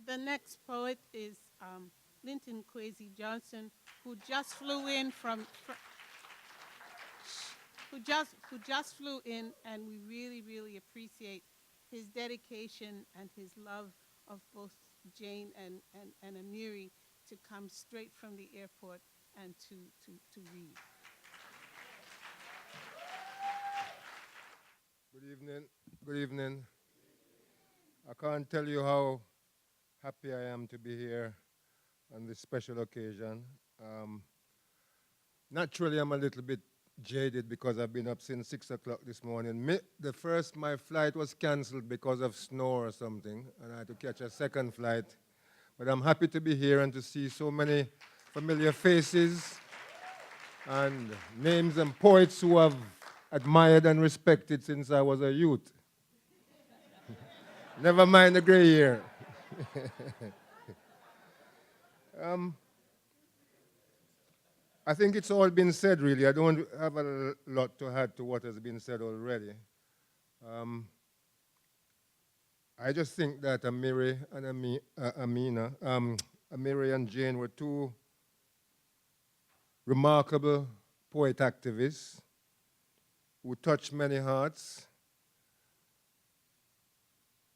The next poet is Linton Kwesi Johnson, who just flew in who just flew in, and we really, really appreciate his dedication and his love of both Jayne and Amiri to come straight from the airport and to read. Good evening. Good evening. I can't tell you how happy I am to be here on this special occasion. Um, Naturally, I'm a little bit jaded because I've been up since 6 o'clock this morning. My flight was canceled because of snow or something, and I had to catch a second flight. But I'm happy to be here and to see so many familiar faces and names and poets who I've admired and respected since I was a youth. Never mind the gray hair. um, I think it's all been said, really. I don't have a lot to add to what has been said already. Um, I just think that Amiri and Amiri and Jayne were two remarkable poet activists who touched many hearts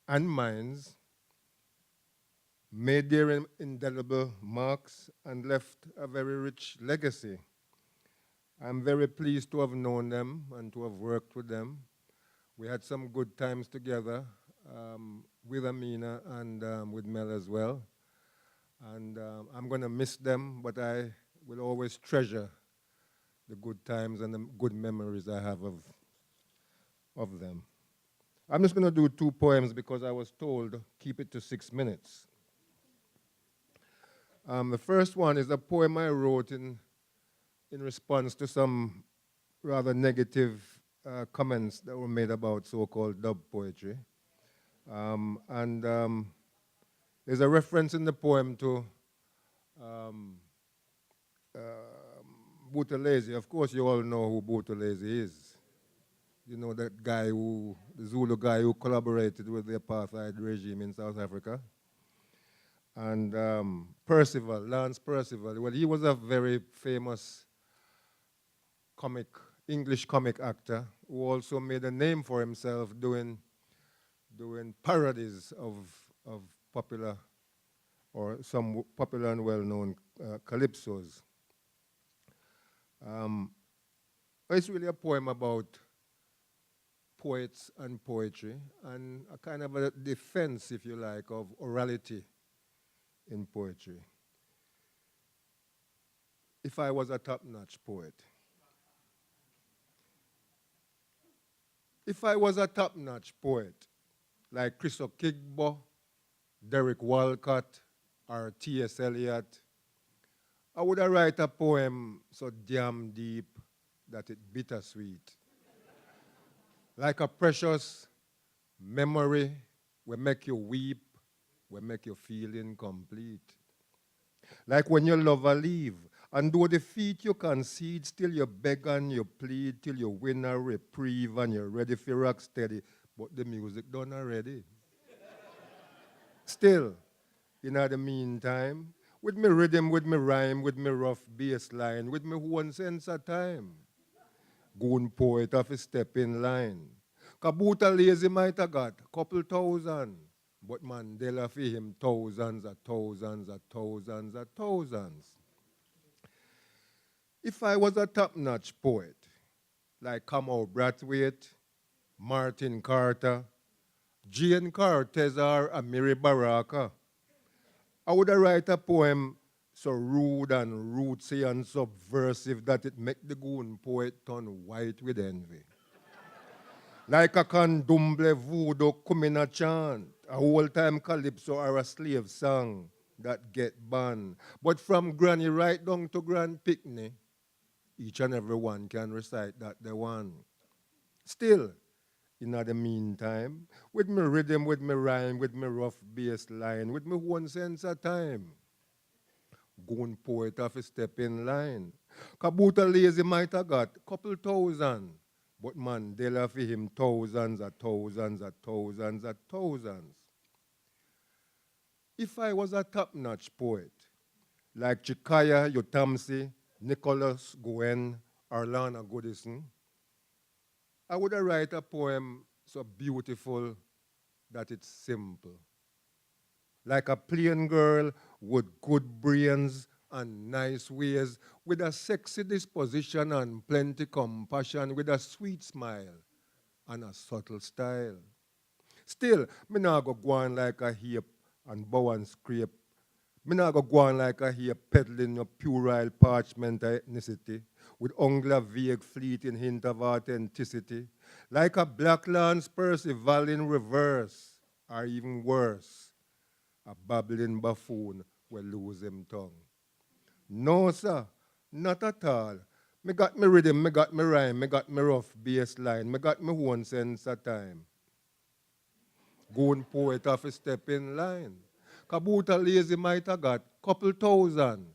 and minds, made their indelible marks, and left a very rich legacy. I'm very pleased to have known them and to have worked with them. We had some good times together with Amina and with Mel as well. And I'm going to miss them, but I will always treasure the good times and the good memories I have of them. I'm just going to do two poems because I was told keep it to 6 minutes. The first one is a poem I wrote in response to some rather negative comments that were made about so-called dub poetry. There's a reference in the poem to Buthelezi. Of course, you all know who Buthelezi is. You know that guy the Zulu guy who collaborated with the apartheid regime in South Africa. And Lance Percival, well, he was a very famous English comic actor who also made a name for himself doing parodies of popular or some popular and well-known calypsos. It's really a poem about poets and poetry and a kind of a defense, if you like, of orality in poetry. If I was a top-notch poet, like Chris Okigbo, Derek Walcott, or T.S. Eliot, I would have write a poem so damn deep that it bittersweet. Like a precious memory will make you weep, will make you feel incomplete. Like when your lover leave, and though the feet you concede, still you beg and you plead till you win a reprieve and you're ready for rock steady, but the music done already. Still, in the meantime, with me rhythm, with me rhyme, with me rough bass line, with me one sense of time, goon poet of a step in line. Kabuta lazy might have got couple thousand, but Mandela for him thousands of thousands of thousands of thousands. If I was a top-notch poet, like Kamau Brathwaite, Martin Carter, Jayne Cortez, or Amiri Baraka, I would write a poem so rude and rootsy and subversive that it make the goon poet turn white with envy. Like a candomblé voodoo kumina chant, a whole-time calypso or a slave song that get banned. But from granny right down to grand picnic, each and every one can recite that they want. Still, in the meantime, with me rhythm, with me rhyme, with me rough bass line, with me one sense of time, goon poet have a step in line. Kabuta lazy might have got couple thousand, but Mandela for him thousands of thousands of thousands of thousands. If I was a top-notch poet, like Chikaya Yotamsi, Nicholas Gwen, or Lana Goodison, I would write a poem so beautiful that it's simple. Like a plain girl with good brains and nice ways, with a sexy disposition and plenty compassion, with a sweet smile and a subtle style. Still, me nah go on like a heap and bow and scrape. Me nah go on like a heap peddling your puerile parchment ethnicity with only a vague fleeting hint of authenticity. Like a black lance Percival in reverse, or even worse, a babbling buffoon will lose him tongue. No, sir, not at all. Me got me rhythm, me got me rhyme, me got me rough bass line, me got me one sense of time. Goon poet have a step in line. Kabuta lazy might have got couple thousand,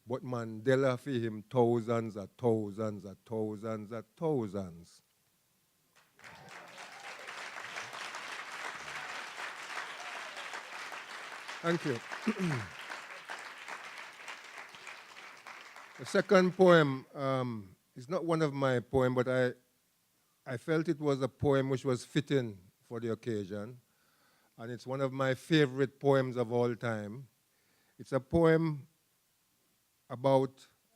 but Mandela for him thousands of thousands of thousands of thousands. Thank you. The second poem is not one of my poems, but I felt it was a poem which was fitting for the occasion. And it's one of my favorite poems of all time. It's a poem about,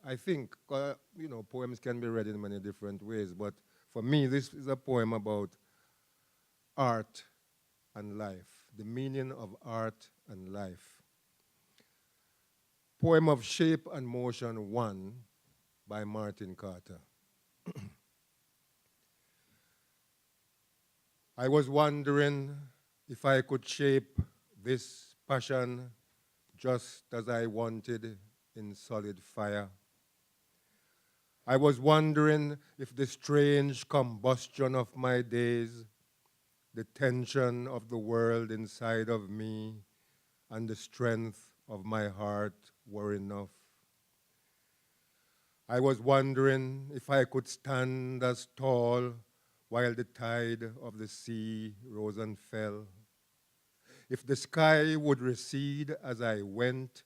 I think, poems can be read in many different ways, but for me, this is a poem about art and life, the meaning of art and life. Poem of Shape and Motion 1 by Martin Carter. I was wondering if I could shape this passion just as I wanted in solid fire. I was wondering if the strange combustion of my days, the tension of the world inside of me, and the strength of my heart were enough. I was wondering if I could stand as tall while the tide of the sea rose and fell. If the sky would recede as I went,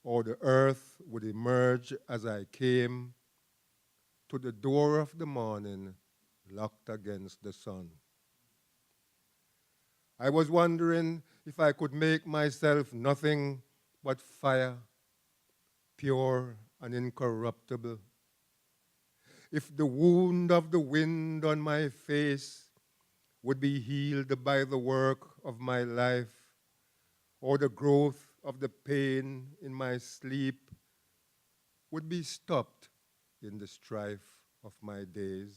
or the earth would emerge as I came, to the door of the morning locked against the sun. I was wondering if I could make myself nothing but fire, pure and incorruptible. If the wound of the wind on my face would be healed by the work of my life, or the growth of the pain in my sleep would be stopped in the strife of my days.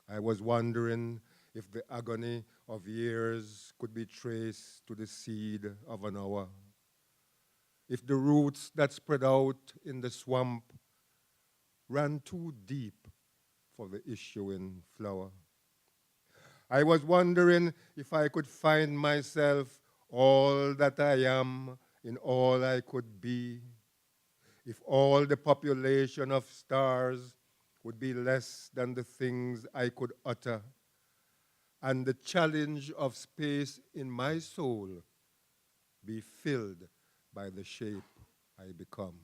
I was wondering if the agony of years could be traced to the seed of an hour, if the roots that spread out in the swamp ran too deep for the issuing flower. I was wondering if I could find myself all that I am in all I could be, if all the population of stars would be less than the things I could utter, and the challenge of space in my soul be filled by the shape I become.